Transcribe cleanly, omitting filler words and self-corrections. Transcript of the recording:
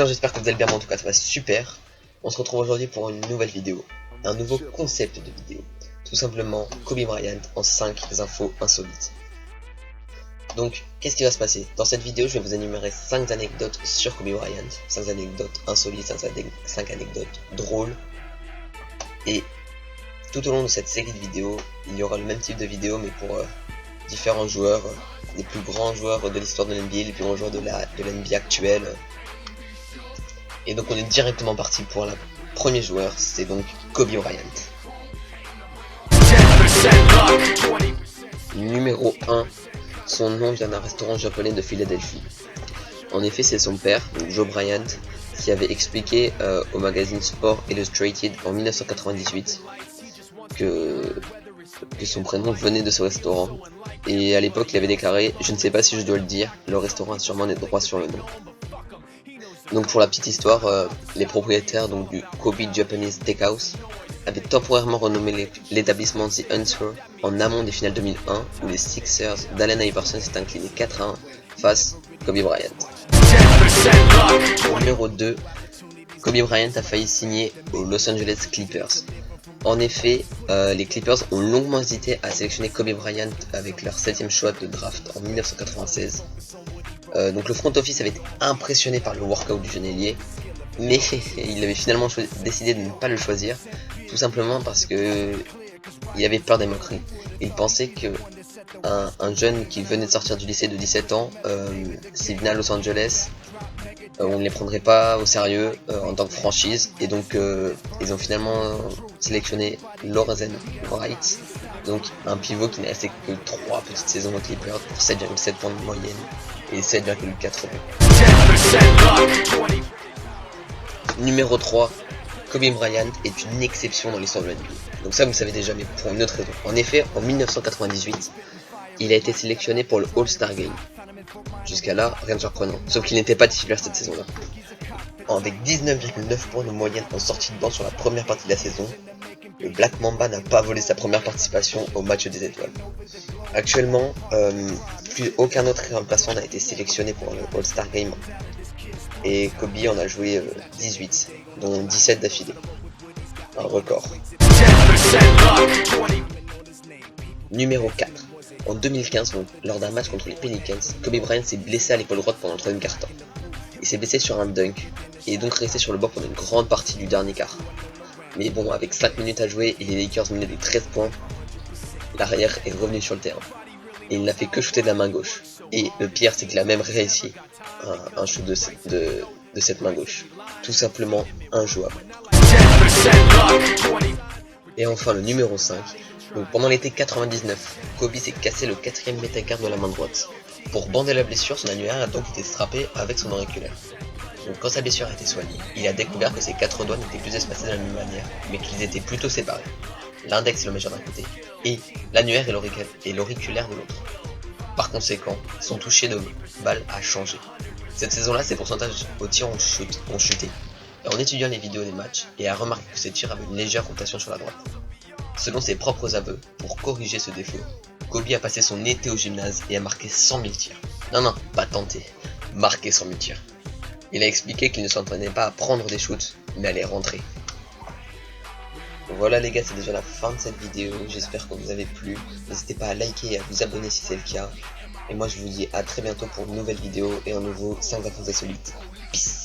gens, j'espère que vous allez bien, mais en tout cas ça va super. On se retrouve aujourd'hui pour une nouvelle vidéo, un nouveau concept de vidéo. Tout simplement Kobe Bryant en 5 infos insolites. Donc qu'est-ce qui va se passer? Dans cette vidéo je vais vous énumérer 5 anecdotes sur Kobe Bryant, 5 anecdotes insolites, 5 anecdotes drôles. Et tout au long de cette série de vidéos, il y aura le même type de vidéo mais pour différents joueurs, les plus grands joueurs de l'histoire de l'NBA, les plus grands joueurs de la NBA actuelle. Et donc on est directement parti pour le premier joueur, c'est donc Kobe Bryant. Numéro 1, son nom vient d'un restaurant japonais de Philadelphie. En effet, c'est son père, donc Joe Bryant, qui avait expliqué au magazine Sport Illustrated en 1998 que son prénom venait de ce restaurant. Et à l'époque, il avait déclaré « Je ne sais pas si je dois le dire, le restaurant a sûrement des droits sur le nom ». Donc pour la petite histoire, les propriétaires donc, du Kobe Japanese Steakhouse avaient temporairement renommé l'établissement The Answer en amont des finales 2001 où les Sixers d'Allen Iverson s'étaient inclinés 4-1 face Kobe Bryant. Numéro 2, Kobe Bryant a failli signer aux Los Angeles Clippers. En effet, les Clippers ont longuement hésité à sélectionner Kobe Bryant avec leur 7ème choix de draft en 1996. Donc le front office avait été impressionné par le workout du jeune ailier, mais il avait finalement décidé de ne pas le choisir, tout simplement parce que il avait peur des moqueries. Il pensait que un jeune qui venait de sortir du lycée de 17 ans, s'il venait à Los Angeles, on ne les prendrait pas au sérieux en tant que franchise, et donc ils ont finalement sélectionné Lorenzen Wright, donc un pivot qui n'est resté que 3 petites saisons aux Clippers pour 7,7 points de moyenne et 7,4 rebonds. Numéro 3, Kobe Bryant est une exception dans l'histoire de la NBA. Donc ça vous le savez déjà, mais pour une autre raison. En effet, en 1998, il a été sélectionné pour le All-Star Game. Jusqu'à là, rien de surprenant, sauf qu'il n'était pas titulaire cette saison-là. Avec 19,9 points de moyenne en sortie de banc sur la première partie de la saison, le Black Mamba n'a pas volé sa première participation au match des étoiles. Actuellement, plus aucun autre remplaçant n'a été sélectionné pour le All-Star Game. Et Kobe en a joué 18, dont 17 d'affilée. Un record. Numéro 4. En 2015, donc, lors d'un match contre les Pelicans, Kobe Bryant s'est blessé à l'épaule droite pendant le 3e quart-temps. Il s'est blessé sur un dunk, et est donc resté sur le banc pendant une grande partie du dernier quart. Mais bon, avec 5 minutes à jouer et les Lakers menaient des 13 points, l'arrière est revenu sur le terrain. Et il n'a fait que shooter de la main gauche. Et le pire, c'est qu'il a même réussi un shoot de cette main gauche. Tout simplement injouable. Et enfin le numéro 5. Donc pendant l'été 99, Kobe s'est cassé le 4e métacarpe de la main droite. Pour bander la blessure, son annulaire a donc été strappé avec son auriculaire. Donc quand sa blessure a été soignée, il a découvert que ses 4 doigts n'étaient plus espacés de la même manière, mais qu'ils étaient plutôt séparés. L'index et le majeur d'un côté, et l'annulaire et l'auriculaire de l'autre. Par conséquent, son toucher de balle a changé. Cette saison-là, ses pourcentages au tir ont chuté. Et en étudiant les vidéos des matchs, il a remarqué que ses tirs avaient une légère rotation sur la droite. Selon ses propres aveux, pour corriger ce défaut, Kobe a passé son été au gymnase et a marqué 100 000 tirs. Non, pas tenté, marqué 100 000 tirs. Il a expliqué qu'il ne s'entraînait pas à prendre des shoots, mais à les rentrer. Voilà les gars, c'est déjà la fin de cette vidéo, j'espère que vous avez plu. N'hésitez pas à liker et à vous abonner si c'est le cas. Et moi je vous dis à très bientôt pour une nouvelle vidéo et un nouveau 5 infos insolites. Peace.